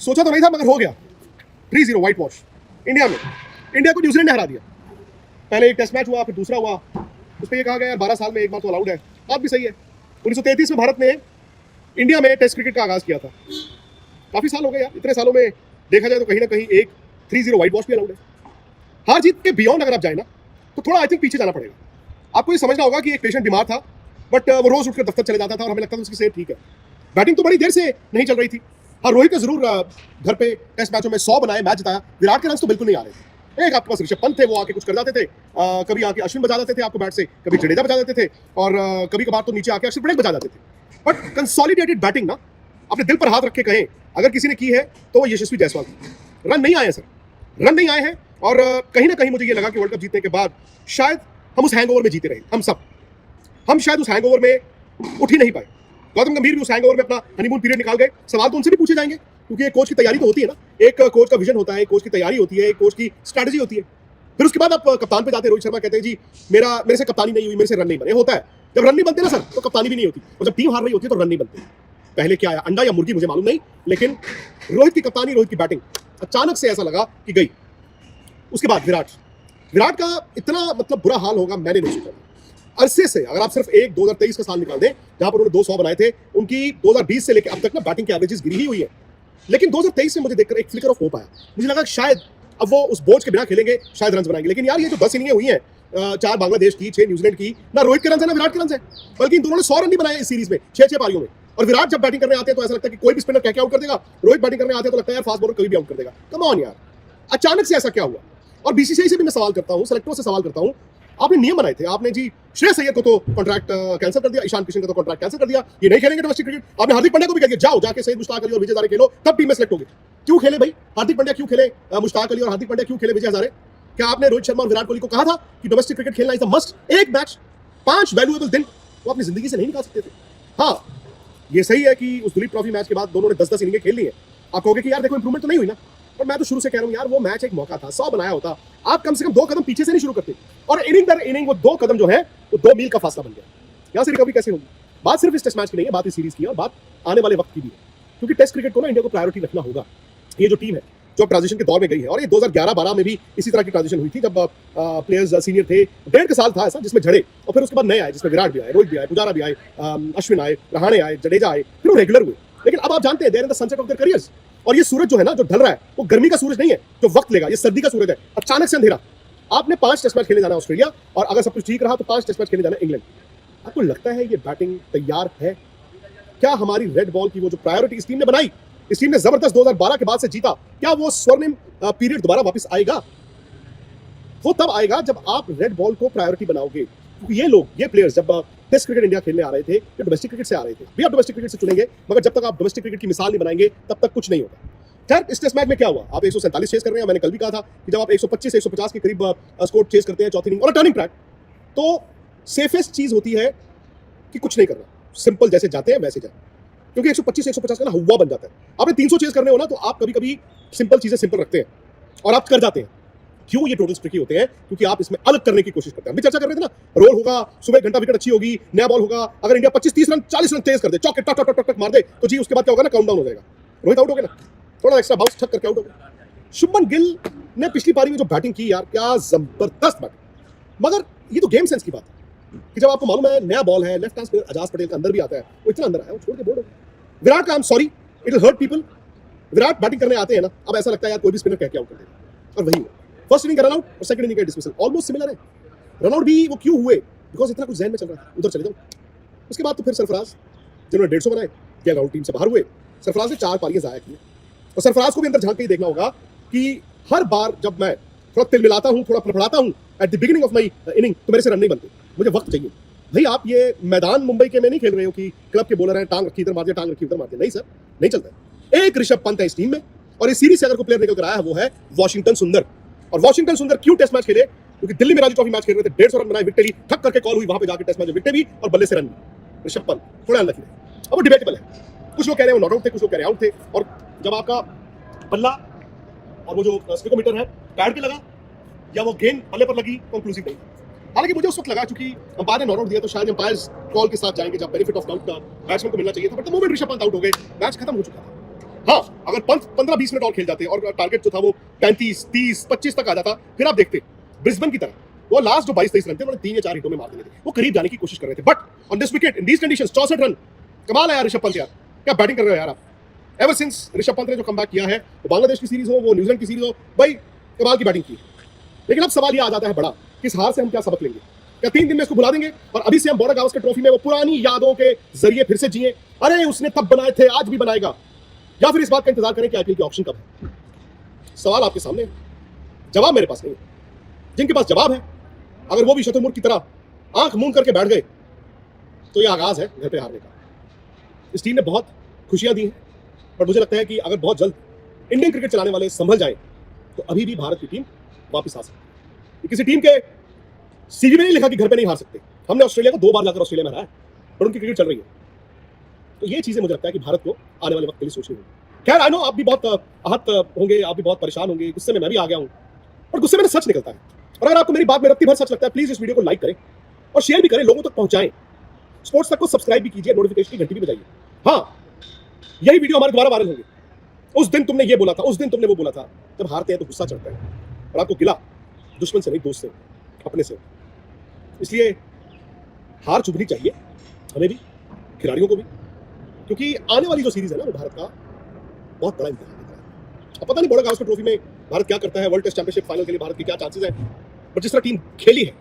सोचा तो नहीं था मगर हो गया 3-0 व्हाइट वॉश इंडिया में। इंडिया को न्यूजीलैंड ने हरा दिया। पहले एक टेस्ट मैच हुआ, फिर दूसरा हुआ, उस पर यह कहा गया यार 12 साल में एक बार तो अलाउड है। बात भी सही है। 1933 में भारत ने इंडिया में टेस्ट क्रिकेट का आगाज किया था। काफी साल हो गए यार, इतने सालों में देखा जाए तो कहीं ना कहीं एक 3-0 व्हाइट वॉश भी अलाउड है। हार जीत के बियॉन्ड अगर आप जाए ना तो थोड़ा आई थिंक पीछे जाना पड़ेगा। आपको ये समझना होगा कि एक पेशेंट बीमार था, बट वो रोज उठकर दफ्तर चले जाता था और हमें लगता था उसकी सेहत ठीक है। बैटिंग तो बड़ी देर से नहीं चल रही थी। हाँ, रोहित ने जरूर घर पे टेस्ट मैचों में 100 बनाए, मैच जिताया। विराट के रन तो बिल्कुल नहीं आ रहे थे। एक आपके पास ऋषभ पंत थे, वो आके कुछ कर जाते थे, कभी आके अश्विन बजा देते थे आपको बैट से, कभी जडेजा बजा देते थे, और कभी कभार तो नीचे आके अक्षर पटेल बजा देते थे। बट कंसोलिडेटेड बैटिंग ना, अपने दिल पर हाथ रख के कहें अगर किसी ने की है तो वो यशस्वी जायसवाल की। रन नहीं आए सर, रन नहीं आए हैं, और कहीं ना कहीं मुझे ये लगा कि वर्ल्ड कप जीतने के बाद शायद हम उस हैंगओवर में जीते रहे। हम शायद उस हैंगओवर में उठ ही नहीं पाए। गौतम गंभीर भी उस हैंगओवर में अपना हनीमून पीरियड निकाल गए। सवाल तो उनसे भी पूछे जाएंगे, क्योंकि एक कोच की तैयारी तो होती है ना, एक कोच का विजन होता है, एक कोच की तैयारी होती है, एक कोच की स्ट्रैटेजी होती है। फिर उसके बाद आप कप्तान पे जाते हैं। रोहित शर्मा कहते हैं जी मेरे से कप्तानी नहीं हुई, मेरे से रन नहीं बने। होता है, जब रन नहीं बनते ना सर तो कप्तानी भी नहीं होती, और जब टीम हार रही होती है तो रन नहीं बनते। पहले क्या आया, अंडा या मुर्गी, मुझे मालूम नहीं, लेकिन रोहित की कप्तानी, रोहित की बैटिंग अचानक से ऐसा लगा कि गई। उसके बाद विराट का इतना मतलब बुरा हाल होगा मैंने नहीं सोचा। अरसे से अगर आप सिर्फ 2023 का साल निकाल दें जहां पर उन्होंने 200 बनाए थे, उनकी 2020 से लेकर अब तक ना बैटिंग की एवरेजेस गिरी ही हुई है। लेकिन 2023 में मुझे देखकर एक फ्लिकर ऑफ होप आया। मुझे लगा शायद अब वो उस बोझ के बिना खेलेंगे, शायद रन बनाएंगे। लेकिन यार ये जो 10 इनिंगें हुई हैं, 4 बांग्लादेश की, 6 न्यूजीलैंड की, ना रोहित के रन है ना विराट के रन है, बल्कि इन दोनों ने 100 रन नहीं बनाए इस सीरीज में 6-6 पारियों में। और विराट जब बैटिंग करने आते हैं तो ऐसा लगता है कि कोई भी स्पिनर क्या आउट कर देगा। रोहित बैटिंग करने आते हैं तो लगता है यार फास्ट बॉलर कभी भी आउट कर देगा। कम ऑन यार, अचानक से ऐसा क्या हुआ? और बीसीसीआई से भी मैं सवाल करता हूं, सेलेक्टरों से सवाल करता हूं, आपने नियम बनाए थे, आपने जी श्रेयस अय्यर को तो कॉन्ट्रैक्ट कैंसिल कर दिया, ईशान किशन का तो कॉन्ट्रैक्ट कैंसिल कर दिया, ये नहीं खेलेंगे डोमेस्टिक क्रिकेट। आपने हार्दिक पांड्या को भी कह दिया जाओ जाके सईद मुश्ताक अली और विजय हजारे खेलो, तब टीम में सेलेक्ट होगे। क्यों खेले भाई हार्दिक पांड्या, क्यों खेले मुश्ताक अली और हार्दिक पांड्या, क्यों खेले विजय हजारे? क्या आपने रोहित शर्मा और विराट कोहली को कहा था कि डोमेस्टिक क्रिकेट खेलना इज द मस्ट? एक मैच 5 वैल्यूएबल दिन वो अपनी जिंदगी से नहीं निकाल सकते थे। हाँ, ये सही है कि उस दुलीप ट्रॉफी मैच के बाद दोनों ने 10-10 इनिंगें खेल ली है। आप कहोगे कि यार देखो इंप्रूवमेंट तो नहीं हुई ना, पर मैं तो शुरू से कह रहा हूं यार वो मैच एक मौका था, 100 बनाया होता। आप कम से कम 2 कदम पीछे से नहीं शुरू करते, और इनिंग दर इनिंग वो 2 कदम जो है वो 2 मील का फासला बन गया। यहां से रिकवरी कैसे होगी? बात सिर्फ इस टेस्ट मैच की नहीं है, बात इस सीरीज की है, और बात आने वाले वक्त की भी है। क्योंकि टेस्ट क्रिकेट को ना इंडिया को प्रायोरिटी रखना होगा। ये जो टीम है जो ट्रांजिशन के दौर में गई है, और ये 2011-12 में भी इसी तरह की ट्रांजिशन हुई थी, जब प्लेयर्स सीनियर थे। 1.5 साल था ऐसा जिसमें झड़े, और फिर उसके बाद नए आए, जिसमें विराट भी आए, रोहित भी आए, पुजारा भी आए, अश्विन आए, रहाणे आए, जडेजा आए, फिर वो रेगुलर हुए। लेकिन अब आप जानते हैं they're in the sunset of their careers, और ये सूरज जो है ना जो ढल रहा है वो गर्मी का सूरज नहीं है जो वक्त लेगा, ये सर्दी का सूरज है। अचानक से अंधेरा। आपने 5 टेस्ट मैच खेले जाना ऑस्ट्रेलिया, और अगर सब कुछ ठीक रहा तो 5 टेस्ट मैच खेले जाना इंग्लैंड। आपको लगता है ये बैटिंग तैयार है? क्या हमारी रेड बॉल की वो जो प्रायोरिटी इस टीम ने बनाई, इस टीम ने जबरदस्त 2012 के बाद से जीता, क्या वो स्वर्णिम पीरियड दोबारा वापस आएगा? वो तब आएगा जब आप रेड बॉल को प्रायोरिटी बनाओगे। क्योंकि ये लोग, ये प्लेयर्स जब टेस्ट क्रिकेट इंडिया खेलने आ रहे थे, जो डोमेस्टिक क्रिकेट से आ रहे थे, भी आप डोमेस्टिक क्रिकेट से चुनेंगे, मगर जब तक आप डोमेस्टिक क्रिकेट की मिसाल नहीं बनाएंगे तब तक कुछ नहीं होगा। खैर, इस टेस्ट मैच में क्या हुआ? आप 147 चेस कर रहे हैं। मैंने कल भी कहा था कि जब आप 125 से 150 के करीब स्कोर चेस करते हैं चौथी इनिंग और टर्निंग ट्रैक, तो सेफेस्ट चीज होती है कि कुछ नहीं करना, सिंपल जैसे जाते हैं वैसे जाए। क्योंकि 125 से 150 का ना हुआ बन जाता है। आपने 300 चेस करने हो ना, तो आप कभी कभी सिंपल चीजें सिंपल रखते हैं और आप कर जाते हैं। क्यों ये टोटल ट्रिकी होते हैं? क्योंकि आप इसमें अलग करने की कोशिश करते हैं। हम भी चर्चा कर रहे थे ना, रोल होगा, सुबह घंटा विकेट अच्छी होगी, नया बॉल होगा, अगर इंडिया 25-30 रन 40 रन तेज कर दे, चौके टक टक टक टक मार दे, तो जी उसके बाद क्या होगा ना, काउंट डाउन हो जाएगा, रोहित आउट हो गया ना, थोड़ा एक्स्ट्रा बाउंस ठक करके आउट हो गया। शुभमन गिल ने पिछली पारी में जो बैटिंग की यार, क्या जबरदस्त बैटिंग। मगर ये तो गेम सेंस की बात है कि जब आपको मालूम है नया बॉल है, left hand spinner Ajaz Patel का अंदर भी आता है, वो इतना अंदर आया, वो छोड़ के बोर्ड हो गया। विराट का, I am sorry, it will hurt people. Virat batting करने आते हैं ना, अब ऐसा लगता है यार कोई भी स्पिनर कह के आउट कर देगा, और वही हुआ। फर्स्ट इनिंग का रन आउट और सेकंड इनिंग का डिसमिसल ऑलमोस्ट सिमिलर है। रन आउट भी वो क्यों हुए? बिकॉज इतना कुछ जहन में चल रहा था, उधर चले जाओ। उसके बाद तो फिर सरफराज, जिन्होंने 150 बनाए, क्या आउट टीम से बाहर हुए। सरफराज ने 4 पारियां जाया की, और सरफराज को भी अंदर झांक के ही देखना होगा कि हर बार जब मैं थोड़ा तिल मिलाता हूँ, थोड़ा फड़फड़ाता हूँ at the beginning of my inning, तो मेरे से रन नहीं बनते, मुझे वक्त चाहिए। भाई आप ये मैदान मुंबई के में नहीं खेल रहे हो कि क्लब के बॉलर हैं, टांग रखी इधर मार दिया, टांग रखी उधर मार दिया। नहीं सर, नहीं चलता है। एक ऋषभ पंत है इस टीम में, और इस सीरीज से अगर कोई प्लेयर निकल कर आया है वो है वॉशिंगटन सुंदर। और वॉशिंगटन सुंदर क्यों टेस्ट मैच खेले? क्योंकि दिल्ली में रणजी ट्रॉफी मैच खेल रहे थे, 150 रन बनाए, विकेट ली, ठक करके कॉल हुई, वहां पे जाके टेस्ट मैच में विकेट भी और बल्ले से रन भी। ऋषभ पंत थोड़ा अनलकी है, अब वो डिबेटेबल है। कुछ लोग कह रहे हैं वो नॉट आउट थे, कुछ लोग कह रहे आउट थे, और जब आपका बल्ला और वो जो स्पिकोमीटर है पैड पे लगा या वो गेंद बल्ले पर लगी, कंक्लूसिव नहीं। हालांकि मुझे उस वक्त लगा क्योंकि अंपायर ने नॉट आउट दिया तो शायद अंपायर्स कॉल के साथ जाएंगे जब बेनिफिट ऑफ डाउट बैट्समैन को मिलना चाहिए था, but the moment Rishabh Pant out हो गए, मैच खत्म हो चुका था। हाँ, अगर पंत 15-20 मिनट और खेल जाते और टारगेट जो था वो 35, 30, 25 तक आ जाता, फिर आप देखते ब्रिस्बेन की तरह वो लास्ट जो 22-23 रन थे उन्होंने 3 या 4 हिटों में मार देने थे, वो करीब जाने की कोशिश कर रहे थे। But on this wicket in these conditions 64 run, कमाल है यार ऋषभ पंत यार, क्या बैटिंग कर रहे हो यार आप। एवर सिंस ऋषभ पंत ने जो कमबैक किया है, वो बांग्लादेश की सीरीज हो, वो न्यूजीलैंड की सीरीज हो, भाई कमाल की बैटिंग की। लेकिन अब सवाल ये आ जाता है बड़ा कि इस हार से हम क्या सबक लेंगे? क्या 3 दिन में इसको भुला देंगे और अभी से हम बॉर्डर गावस्कर ट्रॉफी में वो पुरानी यादों के जरिए फिर से जिए, अरे उसने तब बनाए थे आज भी बनाएगा, या फिर इस बात का इंतजार करें कि आईपीएल की ऑप्शन कब है? सवाल आपके सामने है, जवाब मेरे पास नहीं है। जिनके पास जवाब है, अगर वो भी शतुर्मुर्ग की तरह आंख मूंद करके बैठ गए, तो ये आगाज है घर पे हारने का। इस टीम ने बहुत खुशियां दी हैं, पर मुझे लगता है कि अगर बहुत जल्द इंडियन क्रिकेट चलाने वाले संभल जाए, तो अभी भी भारत की टीम वापस आ सकती है। किसी टीम के सीवी में नहीं लिखा कि घर पे नहीं हार सकते। हमने ऑस्ट्रेलिया को 2 बार जाकर ऑस्ट्रेलिया में हराया, पर उनकी क्रिकेट चल रही है। तो ये चीजें मुझे लगता है कि भारत को आने वाले वक्त के लिए सोचनी होगी। खैर आई नो आप भी बहुत आहत होंगे, आप भी बहुत परेशान होंगे, गुस्से में मैं भी आ गया हूं, और गुस्से में सच निकलता है। और अगर आपको मेरी बात में रत्ती भर सच लगता है, प्लीज इस वीडियो को लाइक करें और शेयर भी करें, लोगों तक पहुंचाएं। स्पोर्ट्स तक को सब्सक्राइब भी कीजिए, नोटिफिकेशन की घंटी भी बजाइए। हाँ, यही वीडियो हमारे द्वारा वायरल होगी। उस दिन तुमने ये बोला था, उस दिन तुमने वो बोला था। जब हारते हैं तो गुस्सा चढ़ता है, और आपको गिला दुश्मन से नहीं, दोस्त से, अपने से। इसलिए हार चुभनी चाहिए हमें भी, खिलाड़ियों को भी, क्योंकि आने वाली जो सीरीज है ना, वो भारत का बहुत बड़ा इम्तिहान है। अब पता नहीं बॉर्डर गावस्कर ट्रॉफी में भारत क्या करता है, वर्ल्ड टेस्ट चैंपियनशिप फाइनल के लिए भारत के क्या चांसेस हैं, बट जिस तरह टीम खेली है